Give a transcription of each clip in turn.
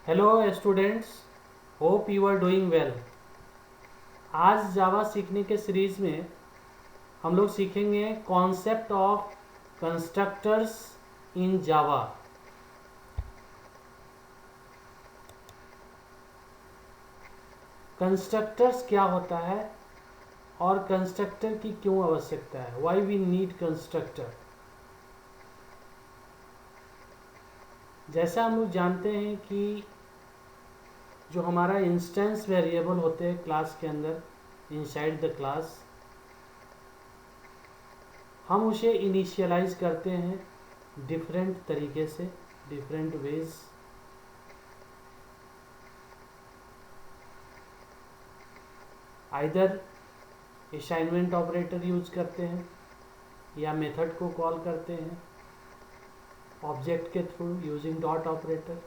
Hello students, hope you are doing well. आज Java सीखने के सीरीज में हम लोग सीखेंगे concept of constructors in Java. Constructors क्या होता है और कंस्ट्रक्टर की क्यों आवश्यकता है, वाई वी नीड कंस्ट्रक्टर। जैसा हम लोग जानते हैं कि जो हमारा इंस्टेंस वेरिएबल होते हैं क्लास के अंदर, इनसाइड द क्लास, हम उसे इनिशियलाइज करते हैं डिफरेंट तरीके से, different ways. Either assignment operator use करते हैं या मेथड को कॉल करते हैं ऑब्जेक्ट के through using dot operator.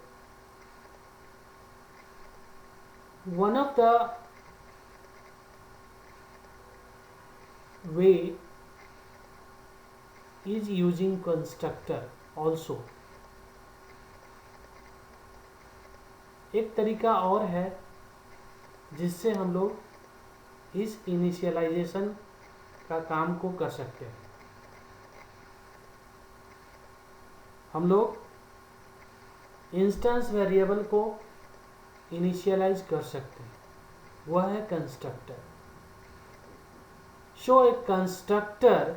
One of the way is using constructor also। एक तरीका और है जिससे हम लोग इस इनिशियलाइजेशन का काम को कर सकते हैं। हम लोग इंस्टेंस वेरिएबल को इनिशियलाइज कर सकते हैं, वह है constructor. Show A constructor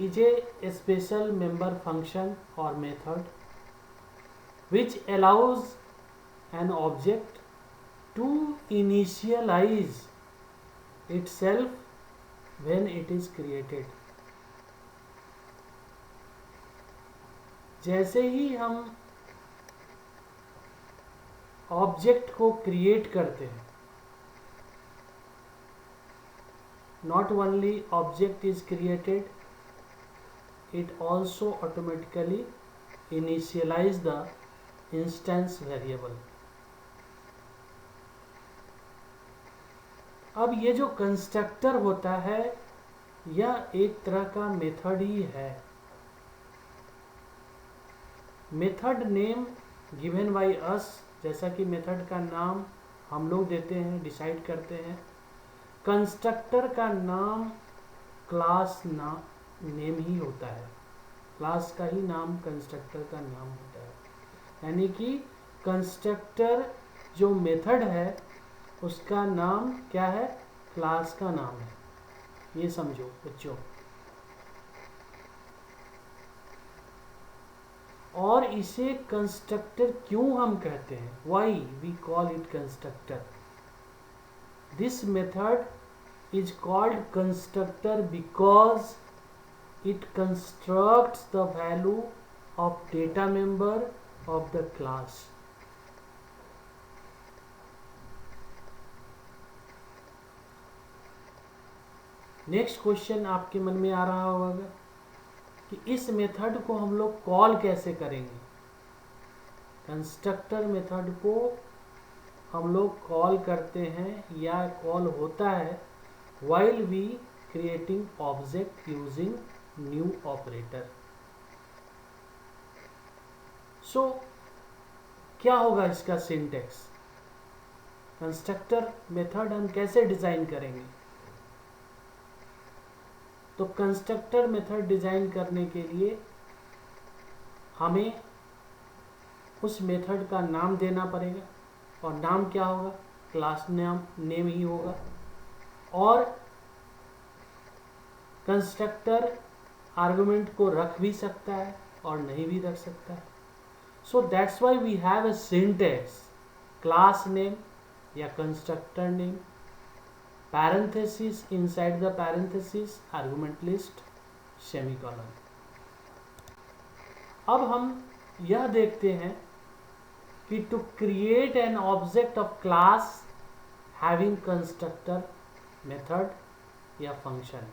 is a special member function or method which allows an object to initialize itself when it is created। जैसे ही हम ऑब्जेक्ट को क्रिएट करते हैं, not only object is created, it also automatically initialize the instance variable। अब ये जो constructor होता है यह एक तरह का मेथड ही है। Method name given by us, जैसा कि मेथड का नाम हम लोग देते हैं, डिसाइड करते हैं। कंस्ट्रक्टर का नाम क्लास नेम ही होता है, क्लास का ही नाम कंस्ट्रक्टर का नाम होता है। यानी कि कंस्ट्रक्टर जो मेथड है उसका नाम क्या है, क्लास का नाम है। ये समझो बच्चों। और इसे कंस्ट्रक्टर क्यों हम कहते हैं, why we call it constructor. This method is called constructor because it constructs the value of data member of the class। Next question आपके मन में आ रहा होगा कि इस मेथड को हम लोग कॉल कैसे करेंगे। कंस्ट्रक्टर मेथड को हम लोग कॉल करते हैं या कॉल होता है while we creating object using new operator। so क्या होगा इसका सिंटेक्स, कंस्ट्रक्टर मेथड हम कैसे डिजाइन करेंगे। तो कंस्ट्रक्टर मेथड डिजाइन करने के लिए हमें उस मेथड का नाम देना पड़ेगा, और नाम क्या होगा, क्लास नेम ही होगा। और कंस्ट्रक्टर आर्गुमेंट को रख भी सकता है और नहीं भी रख सकता है। So that's why we have a syntax, class name या constructor name, parenthesis, inside the parenthesis argument list, semicolon. अब हम यह देखते हैं कि to create an object of class having constructor method या फंक्शन,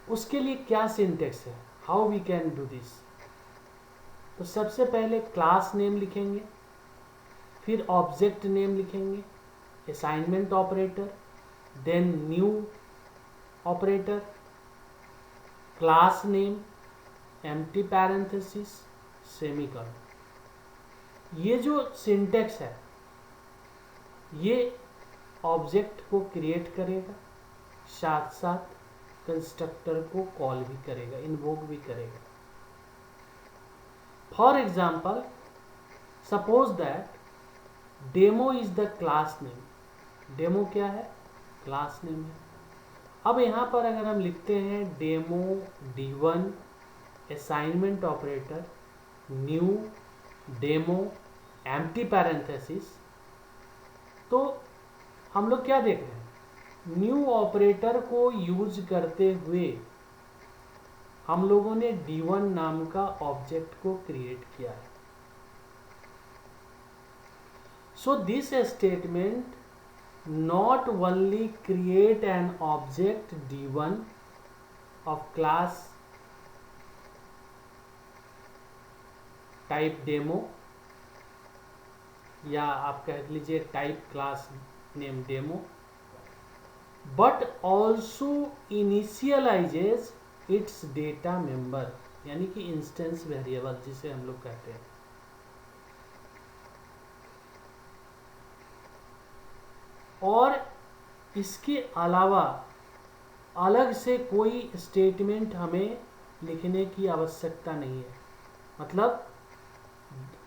उसके लिए क्या सिंटेक्स है, how we can do this. तो सबसे पहले क्लास नेम लिखेंगे, फिर ऑब्जेक्ट नेम लिखेंगे, assignment operator, then new operator, class name, empty parenthesis, semicolon. ये जो सिंटेक्स है ये ऑब्जेक्ट को क्रिएट करेगा, साथ साथ कंस्ट्रक्टर को कॉल भी करेगा, इन्वोक भी करेगा। For example, suppose that demo is the class name. Demo क्या है? क्लास नेम है। अब यहाँ पर अगर हम लिखते हैं demo D1 assignment operator new demo empty parenthesis, तो हम लोग क्या देख रहे हैं? न्यू ऑपरेटर को यूज करते हुए हम लोगों ने D1 नाम का ऑब्जेक्ट को क्रिएट किया है। So this statement not only create an object D1 of class type demo, या आप कह लीजिए type class name demo, but also initializes its data member, यानी कि इंस्टेंस वेरिएबल जिसे हम लोग कहते हैं। और इसके अलावा अलग से कोई स्टेटमेंट हमें लिखने की आवश्यकता नहीं है। मतलब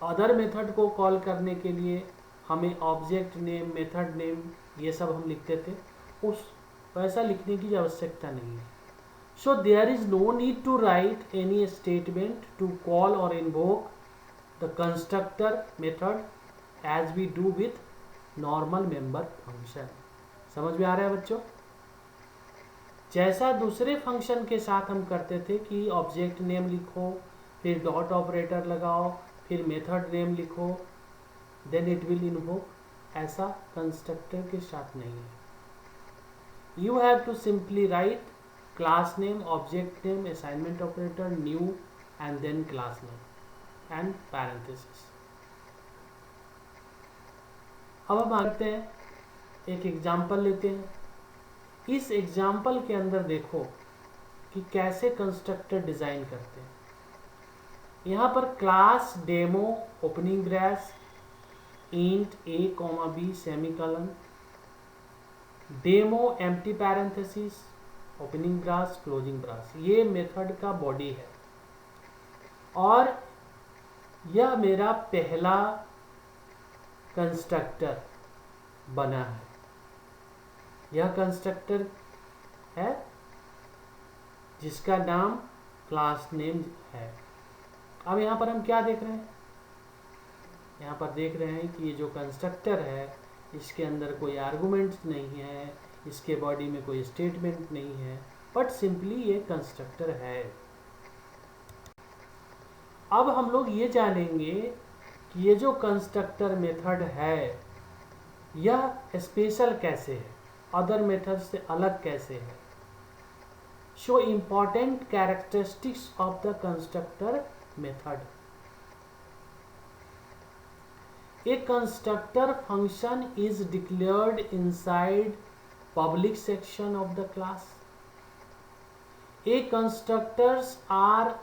अदर मेथड को कॉल करने के लिए हमें ऑब्जेक्ट नेम, मेथड नेम ये सब हम लिखते थे, उस वैसा लिखने की आवश्यकता नहीं है। So there is no need to write any statement to call और invoke the constructor method as we do with normal member function. समझ में आ रहा है बच्चों? जैसा दूसरे फंक्शन के साथ हम करते थे कि ऑब्जेक्ट नेम लिखो, फिर डॉट ऑपरेटर लगाओ, फिर मेथड नेम लिखो, देन इट विल इन्वोक, ऐसा कंस्ट्रक्टर के साथ नहीं है। You have to simply write class name, object name, assignment operator, new and then class name and parenthesis. अब हम आते हैं, एक एग्जाम्पल लेते हैं। इस एग्जाम्पल के अंदर देखो कि कैसे कंस्ट्रक्टर डिजाइन करते हैं। यहाँ पर class demo opening brace int a, b semicolon, demo empty parenthesis opening brace closing brace, ये मेथड का बॉडी है। और यह मेरा पहला कंस्ट्रक्टर बना है। यह कंस्ट्रक्टर है जिसका नाम क्लास नेम है। अब यहाँ पर हम क्या देख रहे हैं? यहाँ पर देख रहे हैं कि ये जो कंस्ट्रक्टर है इसके अंदर कोई आर्गुमेंट नहीं है, इसके बॉडी में कोई स्टेटमेंट नहीं है, बट सिंपली ये कंस्ट्रक्टर है। अब हम लोग ये जानेंगे कि ये जो कंस्ट्रक्टर मेथड है यह स्पेशल कैसे है, अदर मेथड से अलग कैसे है। Show important characteristics of the constructor method. A constructor function is declared inside public section of the class. A constructors are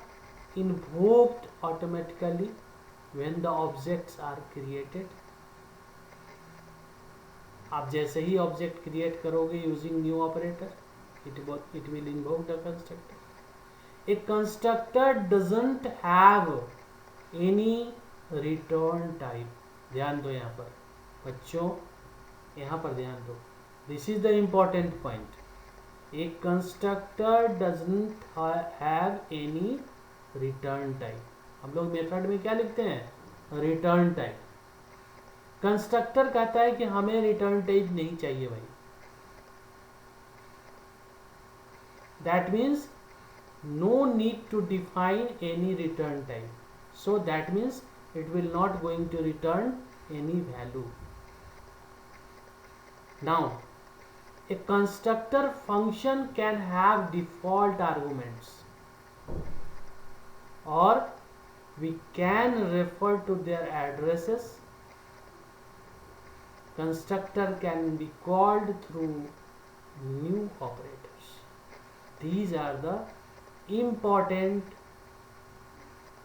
invoked automatically when the objects are created. आप जैसे ही object create करोगे using new operator, it will invoke the constructor. A constructor doesn't have any return type. ध्यान दो यहाँ पर बच्चों, यहाँ पर ध्यान दो, this is the important point. A constructor doesn't have any return type. हम लोग मेथड में क्या लिखते हैं? Return type. कंस्ट्रक्टर कहता है कि हमें रिटर्न टाइप नहीं चाहिए भाई। That means no need to define any return type, so that means it will not going to return any value. Now a constructor function can have default arguments, or we can refer to their addresses. Constructor can be called through new operators. These are the important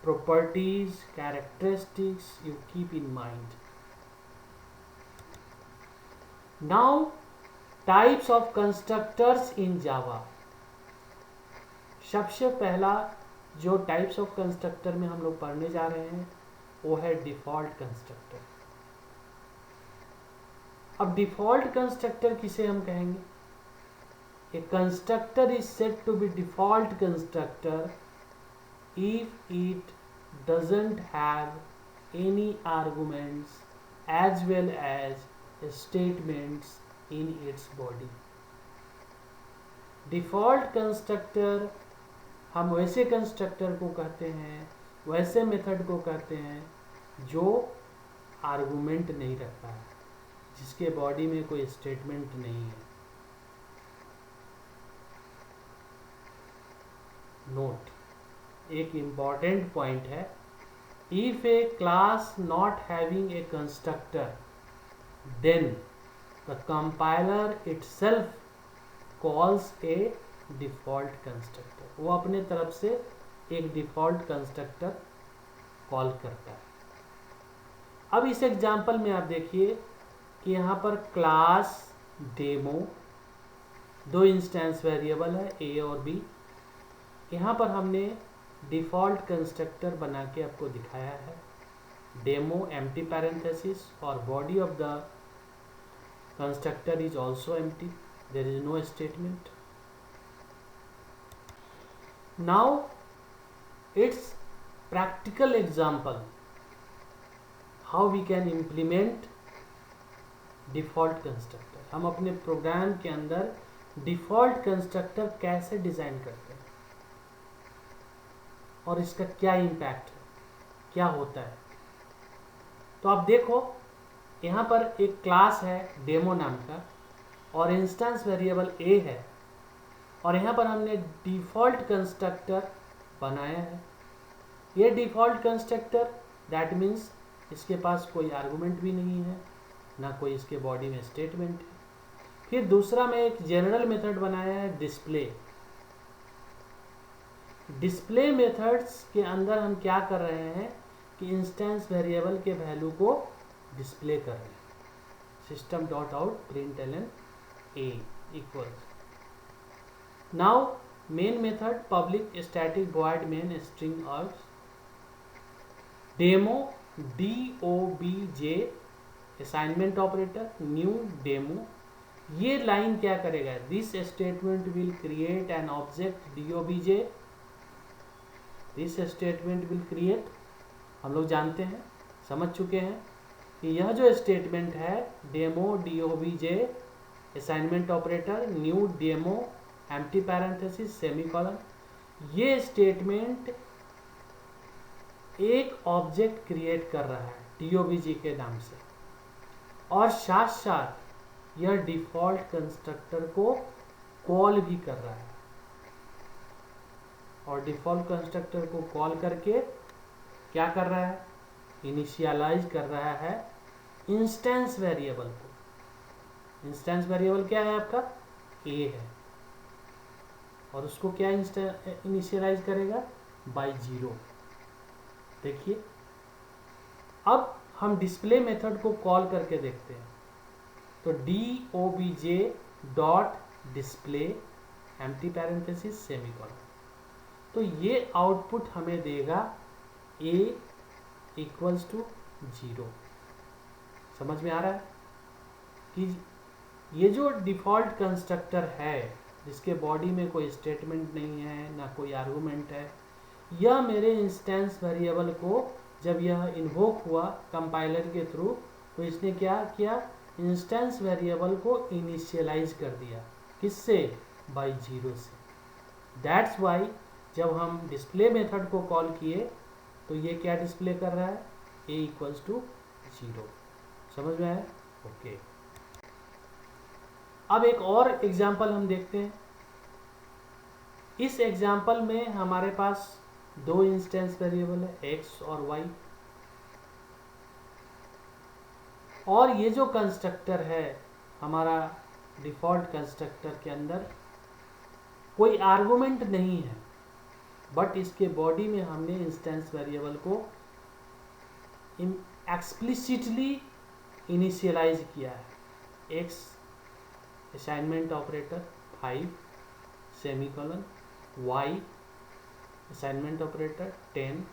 properties, characteristics you keep in mind. Now, types of constructors in Java. सबसे पहला जो types of constructor में हम लोग पढ़ने जा रहे हैं वो है डिफॉल्ट कंस्ट्रक्टर। अब डिफॉल्ट कंस्ट्रक्टर किसे हम कहेंगे? A constructor is said to be default constructor if it doesn't have any arguments as well as statements in its body. Default constructor हम वैसे कंस्ट्रक्टर को कहते हैं, वैसे मेथड को कहते हैं जो आर्गुमेंट नहीं रखता है, जिसके बॉडी में कोई स्टेटमेंट नहीं है। नोट, एक इम्पॉर्टेंट पॉइंट है, if a class not having a constructor then the compiler itself calls a default constructor. वो अपने तरफ से एक डिफॉल्ट कंस्ट्रक्टर कॉल करता है। अब इस एग्जांपल में आप देखिए कि यहाँ पर क्लास डेमो, दो इंस्टेंस वेरिएबल है ए और बी। यहाँ पर हमने डिफॉल्ट कंस्ट्रक्टर बना के आपको दिखाया है। डेमो एम्प्टी पैरेंथेसिस और body of the constructor is also empty, there is no statement. Now it's practical example how we can implement default constructor. हम अपने प्रोग्राम के अंदर डिफॉल्ट कंस्ट्रक्टर कैसे डिजाइन करते हैं और इसका क्या इम्पैक्ट है, क्या होता है। तो आप देखो यहाँ पर एक क्लास है डेमो नाम का और इंस्टेंस वेरिएबल ए है और यहाँ पर हमने डिफॉल्ट कंस्ट्रक्टर बनाया है। ये डिफॉल्ट कंस्ट्रक्टर दैट मीन्स इसके पास कोई आर्गुमेंट भी नहीं है, ना कोई इसके बॉडी में स्टेटमेंट है। फिर दूसरा में एक जनरल मेथड बनाया है डिस्प्ले। डिस्प्ले मेथड्स के अंदर हम क्या कर रहे हैं कि इंस्टेंस वेरिएबल के वैल्यू को डिस्प्ले कर रहे हैं। System dot out println a equals. Now main method public static void main string out demo DOBJ assignment operator new demo. ये लाइन क्या करेगा? This statement will create an object DOBJ। This statement will create, हम लोग जानते हैं, समझ चुके हैं कि यह जो स्टेटमेंट है demo DOBJ assignment operator new demo empty parenthesis semicolon, ये स्टेटमेंट एक ऑब्जेक्ट क्रिएट कर रहा है DOBJ के नाम से और साथ साथ यह डिफॉल्ट कंस्ट्रक्टर को कॉल भी कर रहा है और डिफॉल्ट कंस्ट्रक्टर को कॉल करके क्या कर रहा है? इनिशियलाइज कर रहा है इंस्टेंस वेरिएबल को। इंस्टेंस वेरिएबल क्या है आपका? ए है और उसको क्या इनिशियलाइज करेगा? बाय 0। देखिए अब हम डिस्प्ले मेथड को कॉल करके देखते हैं। तो DOBJ dot display empty parenthesis semicolon, तो ये आउटपुट हमें देगा A इक्वल्स टू 0। समझ में आ रहा है कि ये जो डिफॉल्ट कंस्ट्रक्टर है जिसके बॉडी में कोई स्टेटमेंट नहीं है, ना कोई आर्गुमेंट है, यह मेरे इंस्टेंस वेरिएबल को जब यह इन्वोक हुआ कंपाइलर के थ्रू तो इसने क्या किया? इंस्टेंस वेरिएबल को इनिशियलाइज कर दिया। किससे? बाय 0 से। दैट्स वाई जब हम डिस्प्ले मेथड को कॉल किए तो ये क्या डिस्प्ले कर रहा है? A equals to 0। समझ में आया? ओके। अब एक और एग्जाम्पल हम देखते हैं। इस एग्जाम्पल में हमारे पास दो इंस्टेंस वेरिएबल है x और y और ये जो कंस्ट्रक्टर है हमारा डिफॉल्ट कंस्ट्रक्टर के अंदर कोई आर्गुमेंट नहीं है। बट इसके बॉडी में हमने इंस्टेंस वेरिएबल को एक्सप्लिसिटली इनिशियलाइज किया है। X assignment operator 5 semicolon, y assignment operator 10,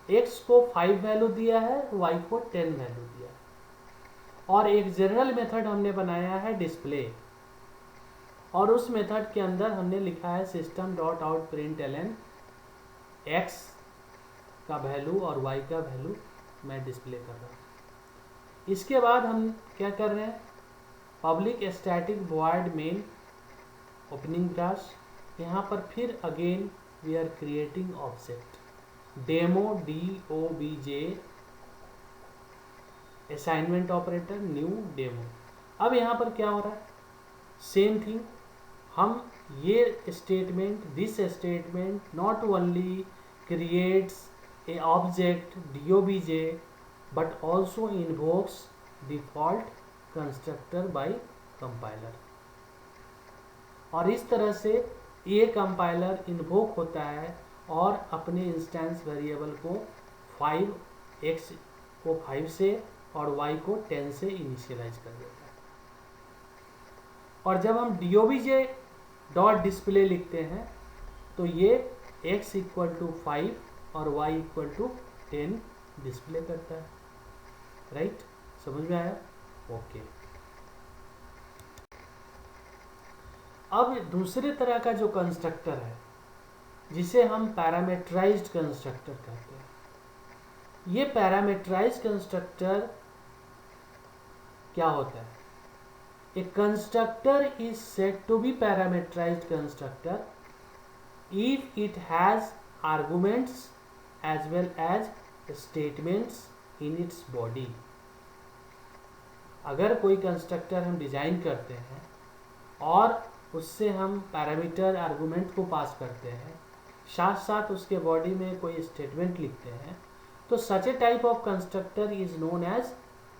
x को 5 वैल्यू दिया है, वाई को 10 वैल्यू दिया है। और एक जनरल मेथड हमने बनाया है डिस्प्ले, और उस मेथड के अंदर हमने लिखा है system dot out print ln x का वैल्यू और वाई का वैल्यू मैं डिस्प्ले कर रहा हूँ। इसके बाद हम क्या कर रहे हैं, public static void main opening brace, यहाँ पर फिर again we are creating object demo DOBJ assignment operator new demo. अब यहाँ पर क्या हो रहा है, सेम थिंग, हम ये statement, this statement not only creates a object DOBJ but also invokes default constructor by compiler। और इस तरह से ये कंपाइलर इन्वोक होता है और अपने इंस्टेंस वेरिएबल को 5x को 5 से और y को 10 से इनिशियलाइज कर देता है। और जब हम DOBJ डॉट डिस्प्ले लिखते हैं तो ये x इक्वल टू 5 और y इक्वल टू 10 डिस्प्ले करता है। राइट, समझ में आया? ओके। अब दूसरे तरह का जो कंस्ट्रक्टर है जिसे हम पैरामीटराइज्ड कंस्ट्रक्टर कहते हैं। ये पैरामीटराइज्ड कंस्ट्रक्टर क्या होता है? A constructor is said to be parameterized constructor if it has arguments as well as statements in its body। अगर कोई कंस्ट्रक्टर हम डिजाइन करते हैं और उससे हम पैरामीटर आर्गुमेंट को पास करते हैं, साथ साथ उसके बॉडी में कोई स्टेटमेंट लिखते हैं, तो such a type of constructor is known as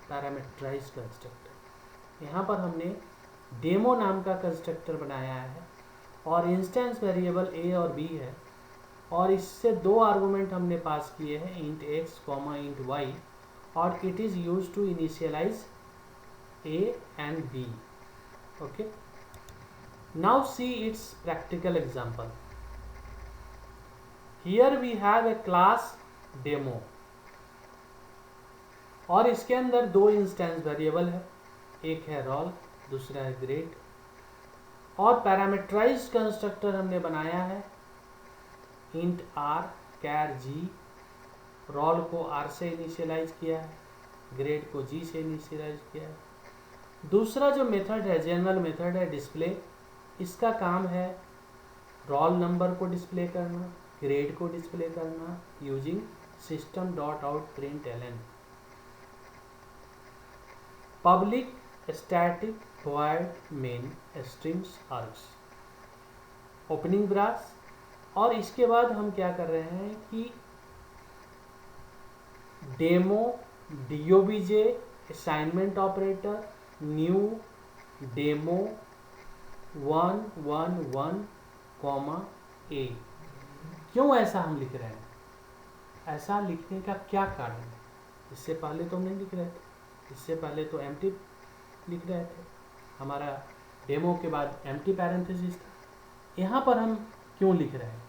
parameterized constructor. यहाँ पर हमने डेमो नाम का कंस्ट्रक्टर बनाया है और इंस्टेंस वेरिएबल a और b है, और इससे दो आर्गुमेंट हमने पास किए हैं, int x comma int y, और it is use to initialize a and b। Okay, now see it's practical example. Here we have a class demo और इसके अंदर दो इंस्टेंस वेरिएबल है, एक है रोल, दूसरा है ग्रेड। और पैरामीटराइज्ड कंस्ट्रक्टर हमने बनाया है इंट r कैर g, रोल को r से इनिशियलाइज किया है, ग्रेड को g से इनिशियलाइज किया है। दूसरा जो मेथड है, जनरल मेथड है डिस्प्ले, इसका काम है रोल नंबर को डिस्प्ले करना, ग्रेड को डिस्प्ले करना using system dot out print Elon public static void main strings args opening brace. और इसके बाद हम क्या कर रहे हैं कि demo DOBJ assignment operator new demo 111 comma a। क्यों ऐसा हम लिख रहे हैं? ऐसा लिखने का क्या कारण है? इससे पहले तो हम नहीं लिख रहे थे, इससे पहले तो एम्प्टी लिख रहे थे, हमारा डेमो के बाद एम्प्टी पैरेंथेसिस था। यहाँ पर हम क्यों लिख रहे हैं?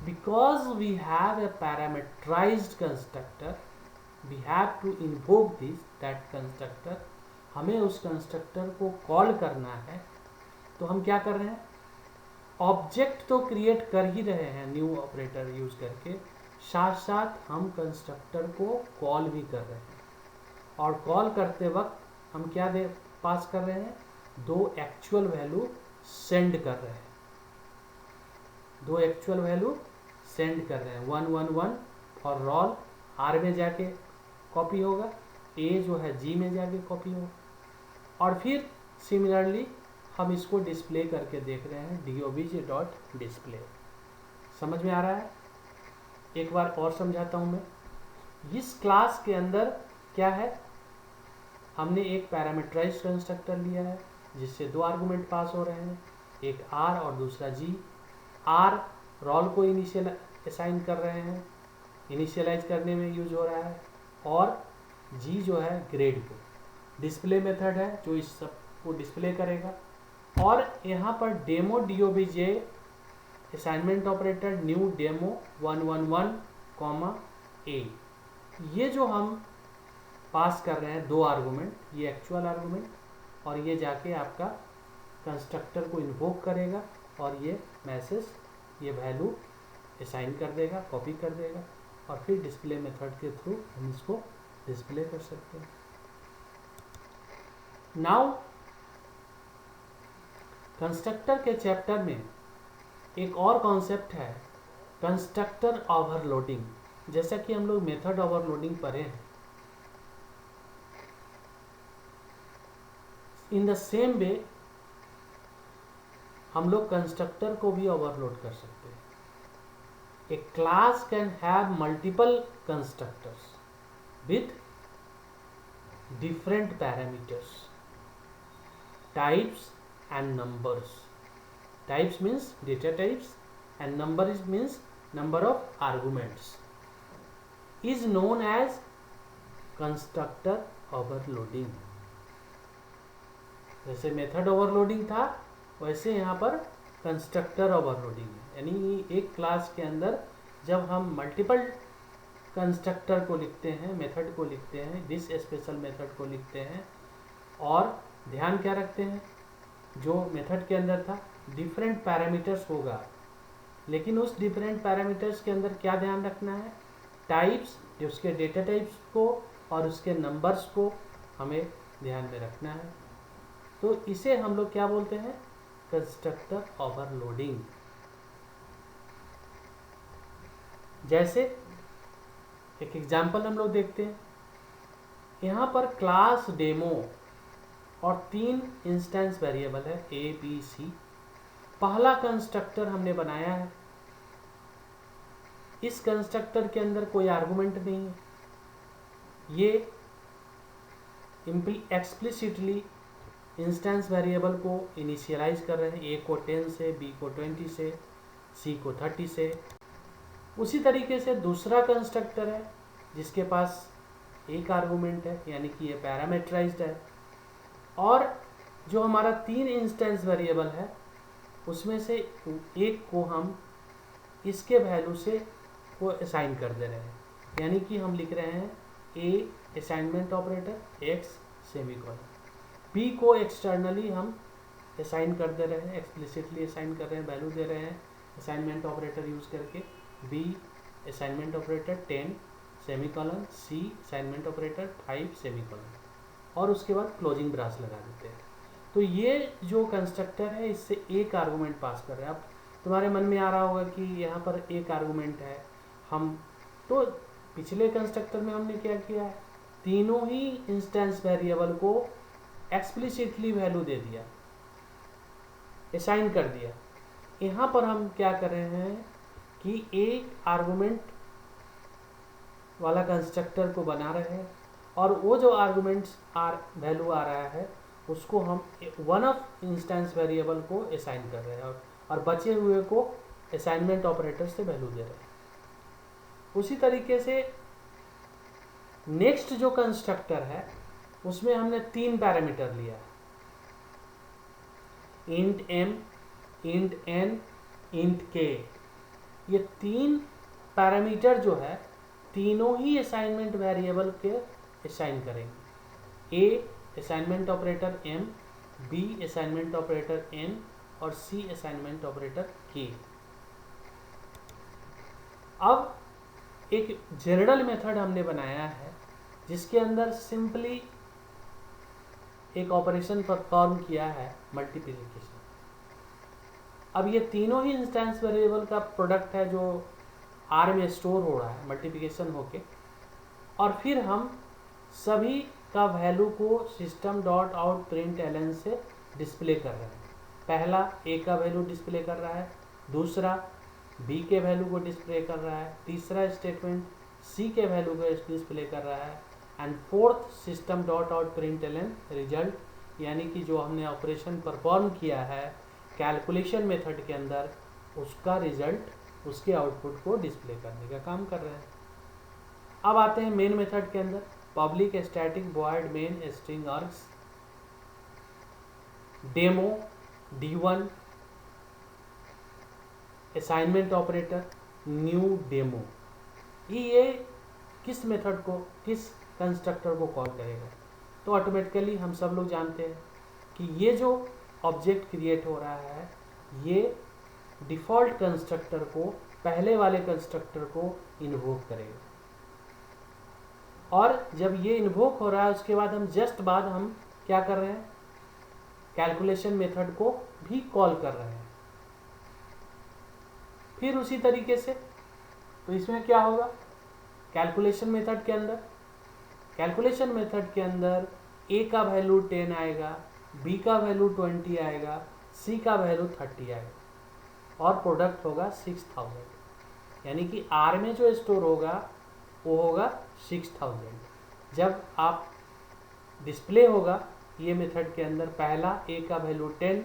Because we have a parameterized constructor, we have to invoke this that constructor. हमें उस कंस्ट्रक्टर को कॉल करना है, तो हम क्या कर रहे हैं, ऑब्जेक्ट तो क्रिएट कर ही रहे हैं न्यू ऑपरेटर यूज करके, साथ साथ हम कंस्ट्रक्टर को कॉल भी कर रहे हैं। और कॉल करते वक्त हम क्या पास कर रहे हैं, दो एक्चुअल वैल्यू सेंड कर रहे हैं, दो एक्चुअल वैल्यू सेंड कर रहे हैं। 111 फॉर रोल r में जाके कॉपी होगा, a जो है g में जाके कॉपी होगा, और फिर सिमिलरली हम इसको डिस्प्ले करके देख रहे हैं DOBJ डॉट डिस्प्ले। समझ में आ रहा है? एक बार और समझाता हूं मैं। इस क्लास के अंदर क्या है, हमने एक पैरामीटराइज्ड कंस्ट्रक्टर लिया है जिससे दो आर्गुमेंट पास हो रहे हैं, एक r और दूसरा g। r रोल को इनिशियल असाइन कर रहे हैं, इनिशियलाइज करने में यूज हो रहा है, और जी जो है ग्रेड को। डिस्प्ले मेथड है जो इस सब को डिस्प्ले करेगा। और यहाँ पर demo DOBJ assignment operator new demo 111, A, ये जो हम पास कर रहे हैं 2 आर्गूमेंट, ये एक्चुअल आर्गूमेंट, और ये जाके आपका कंस्ट्रक्टर को इन्वोक करेगा और ये मैसेज, ये वैल्यू असाइन कर देगा, कॉपी कर देगा, और फिर डिस्प्ले मेथड के थ्रू हम इसको डिस्प्ले कर सकते हैं। नाउ कंस्ट्रक्टर के चैप्टर में एक और कॉन्सेप्ट है कंस्ट्रक्टर ओवरलोडिंग। जैसा कि हम लोग मेथड ओवरलोडिंग पढ़े हैं, इन द सेम वे हम लोग कंस्ट्रक्टर को भी ओवरलोड कर सकते हैं। A class can have multiple constructors with different parameters, types and numbers. Types means data types and numbers means number of arguments, is known as constructor overloading. जैसे method overloading था वैसे यहाँ पर कंस्ट्रक्टर ओवरलोडिंग है। यानी एक class के अंदर जब हम मल्टीपल कंस्ट्रक्टर को लिखते हैं, मेथड को लिखते हैं, दिस स्पेशल मेथड को लिखते हैं, और ध्यान क्या रखते हैं, जो मेथड के अंदर था डिफरेंट पैरामीटर्स होगा, लेकिन उस डिफरेंट पैरामीटर्स के अंदर क्या ध्यान रखना है, टाइप्स, जो उसके डेटा टाइप्स को और उसके नंबर्स को हमें ध्यान में रखना है। तो इसे हम लोग क्या बोलते हैं, कंस्ट्रक्टर ओवरलोडिंग। जैसे एक एग्जाम्पल हम लोग देखते हैं, यहाँ पर क्लास डेमो और 3 इंस्टेंस वेरिएबल है A, B, C। पहला कंस्ट्रक्टर हमने बनाया है, इस कंस्ट्रक्टर के अंदर कोई आर्गुमेंट नहीं है, ये एक्सप्लिसिटली इंस्टेंस वेरिएबल को इनिशियलाइज कर रहे हैं, A को 10 से, B को 20 से, C को 30 से। उसी तरीके से दूसरा कंस्ट्रक्टर है जिसके पास एक आर्गुमेंट है, यानी कि ये पैरामीटराइज्ड है, और जो हमारा 3 इंस्टेंस वेरिएबल है उसमें से एक को हम इसके वैल्यू से को असाइन कर दे रहे हैं। यानी कि हम लिख रहे हैं A assignment operator X semicolon, B को एक्सटर्नली हम असाइन कर दे रहे हैं, एक्सप्लिसिटली असाइन कर रहे हैं, वैल्यू दे रहे हैं असाइनमेंट ऑपरेटर यूज करके, B assignment operator 10 semicolon, C assignment operator 5 semicolon, और उसके बाद क्लोजिंग ब्रास लगा देते हैं। तो ये जो कंस्ट्रक्टर है इससे एक आर्गुमेंट पास कर रहे हैं। अब तुम्हारे मन में आ रहा होगा कि यहाँ पर एक आर्गुमेंट है, हम तो पिछले कंस्ट्रक्टर में हमने क्या किया है, तीनों ही इंस्टेंस वेरिएबल को एक्सप्लिसिटली वैल्यू दे दिया, असाइन कर दिया। यहाँ पर हम क्या कर रहे हैं कि एक आर्गुमेंट वाला कंस्ट्रक्टर को बना रहे हैं, और वो जो आर्गुमेंट्स वैल्यू आ रहा है उसको हम वन ऑफ इंस्टेंस वेरिएबल को असाइन कर रहे हैं, और बचे हुए को असाइनमेंट ऑपरेटर से वैल्यू दे रहे हैं। उसी तरीके से नेक्स्ट जो कंस्ट्रक्टर है उसमें हमने 3 पैरामीटर लिया है, int m, int n, int k। ये 3 पैरामीटर जो है तीनों ही असाइनमेंट वेरिएबल के असाइन करेंगे। A assignment operator m, B assignment operator n, और C असाइनमेंट ऑपरेटर k। अब एक जनरल मेथड हमने बनाया है जिसके अंदर सिंपली एक ऑपरेशन परफॉर्म किया है, मल्टीप्लिकेशन। अब ये तीनों ही इंस्टेंस वेरिएबल का प्रोडक्ट है जो R में स्टोर हो रहा है मल्टीप्लिकेशन होके, और फिर हम सभी का वैल्यू को system.out.println से डिस्प्ले कर रहे हैं। पहला A का वैल्यू डिस्प्ले कर रहा है, दूसरा B के वैल्यू को डिस्प्ले कर रहा है, तीसरा स्टेटमेंट C के वैल्यू को डिस्प्ले कर रहा है, एंड फोर्थ system.out.println रिजल्ट, यानी कि जो हमने ऑपरेशन परफॉर्म किया है कैलकुलेशन मेथड के अंदर उसका रिजल्ट उसके आउटपुट को डिस्प्ले करने का काम कर रहे हैं। अब आते हैं मेन मेथड के अंदर, public static void main string args demo D1 assignment operator new demo. ये किस मेथड को, किस कंस्ट्रक्टर को कॉल करेगा? तो ऑटोमेटिकली हम सब लोग जानते हैं कि ये जो ऑब्जेक्ट क्रिएट हो रहा है ये डिफ़ॉल्ट कंस्ट्रक्टर को, पहले वाले कंस्ट्रक्टर को इन्वोक करेगा। और जब ये इन्वोक हो रहा है उसके बाद हम जस्ट बाद हम क्या कर रहे हैं, कैलकुलेशन मेथड को भी कॉल कर रहे हैं। फिर उसी तरीके से तो इसमें क्या होगा, कैलकुलेशन मेथड के अंदर ए का वैल्यू 10 आएगा, बी का वैल्यू 20 आएगा, सी का वैल्यू 30 आएगा और प्रोडक्ट होगा 6000। यानी कि आर में जो स्टोर होगा वो होगा 6000। जब आप डिस्प्ले होगा ये मेथड के अंदर, पहला ए का वैल्यू 10,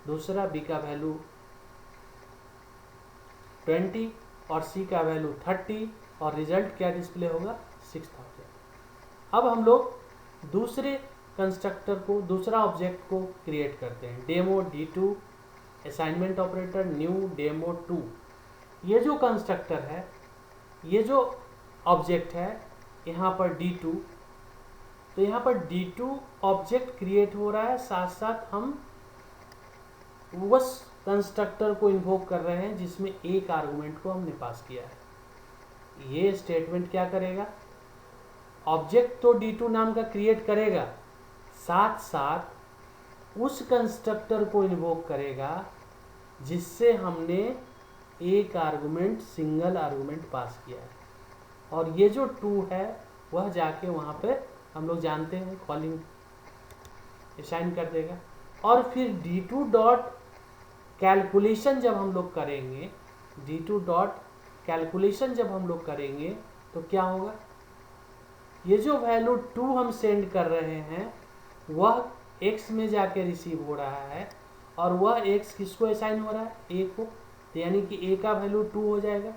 दूसरा बी का वैल्यू 20 और सी का वैल्यू 30 और रिजल्ट क्या डिस्प्ले होगा 6000। अब हम लोग दूसरे कंस्ट्रक्टर को, दूसरा ऑब्जेक्ट को क्रिएट करते हैं, demo D2 assignment operator new demo 2। ये जो कंस्ट्रक्टर है, ये जो ऑब्जेक्ट है यहाँ पर D2, तो यहाँ पर D2 ऑब्जेक्ट क्रिएट हो रहा है, साथ साथ हम उस कंस्ट्रक्टर को इन्वोक कर रहे हैं जिसमें एक आर्गुमेंट को हमने पास किया है। ये स्टेटमेंट क्या करेगा, ऑब्जेक्ट तो D2 नाम का क्रिएट करेगा, साथ साथ उस कंस्ट्रक्टर को इन्वोक करेगा जिससे हमने एक आर्गुमेंट, सिंगल आर्गुमेंट पास किया है। और ये जो 2 है वह जाके वहाँ पे हम लोग जानते हैं कॉलिंग असाइन कर देगा। और फिर D2 डॉट कैलकुलेशन जब हम लोग करेंगे, D2 डॉट कैलकुलेशन जब हम लोग करेंगे तो क्या होगा, ये जो वैल्यू 2 हम सेंड कर रहे हैं वह x में जाके रिसीव हो रहा है और वह x किसको असाइन हो रहा है, a को। तो यानी कि a का वैल्यू 2 हो जाएगा,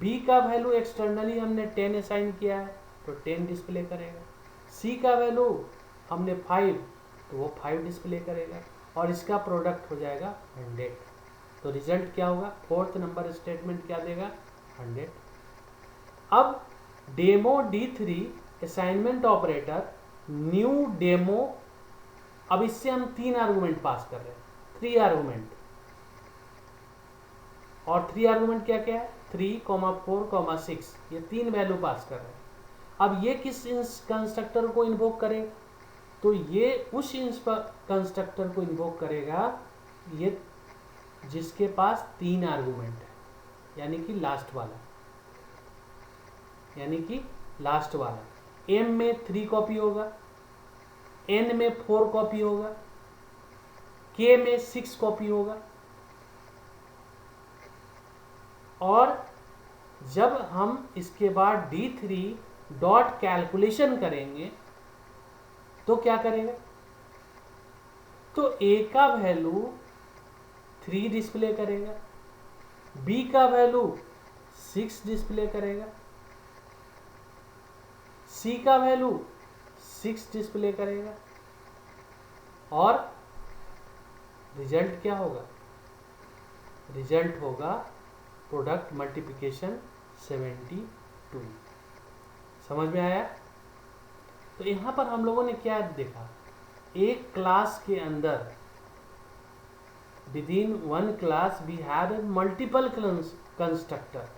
b का वैल्यू एक्सटर्नली हमने 10 असाइन किया है तो 10 डिस्प्ले करेगा, c का वैल्यू हमने 5 तो वो 5 डिस्प्ले करेगा और इसका प्रोडक्ट हो जाएगा 100। तो रिजल्ट क्या होगा, फोर्थ नंबर स्टेटमेंट क्या देगा, 100। अब demo D3 assignment operator new demo, अब इससे हम 3 आर्गुमेंट पास कर रहे हैं, 3 आर्गुमेंट। और 3 आर्गुमेंट क्या क्या है, 3, 4, 6, ये 3 वैल्यू पास कर रहे हैं। अब ये किस कंस्ट्रक्टर को इन्वोक करेगा, तो ये उस कंस्ट्रक्टर को इन्वोक करेगा ये जिसके पास 3 आर्गुमेंट है, यानी कि लास्ट वाला। m में 3 कॉपी होगा, n में 4 कॉपी होगा, k में 6 कॉपी होगा। और जब हम इसके बाद D3 डॉट कैलकुलेशन करेंगे तो क्या करेगा, तो a का वैल्यू 3 डिस्प्ले करेगा, b का वैल्यू 6 डिस्प्ले करेगा, c का वैल्यू 6 डिस्प्ले करेगा और रिजल्ट क्या होगा, रिजल्ट होगा प्रोडक्ट मल्टीप्लिकेशन 72। समझ में आया? तो यहाँ पर हम लोगों ने क्या देखा, एक क्लास के अंदर within one class we have multiple constructor.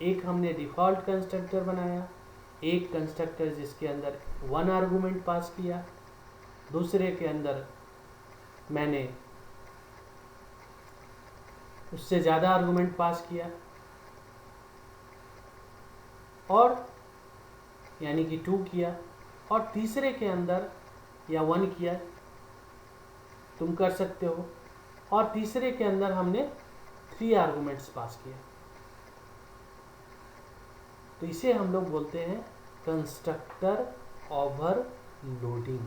एक हमने डिफॉल्ट कंस्ट्रक्टर बनाया, एक कंस्ट्रक्टर जिसके अंदर 1 आर्गुमेंट पास किया, दूसरे के अंदर मैंने उससे ज़्यादा आर्गुमेंट पास किया, और यानी कि 2 किया, और तीसरे के अंदर या 1 किया, तुम कर सकते हो, और तीसरे के अंदर हमने 3 आर्गुमेंट्स पास किया। तो इसे हम लोग बोलते हैं कंस्ट्रक्टर ओवरलोडिंग।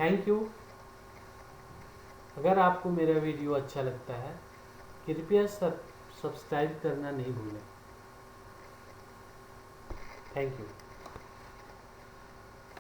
Thank you. अगर आपको मेरा वीडियो अच्छा लगता है कृपया सब्सक्राइब करना नहीं भूलें। Thank you.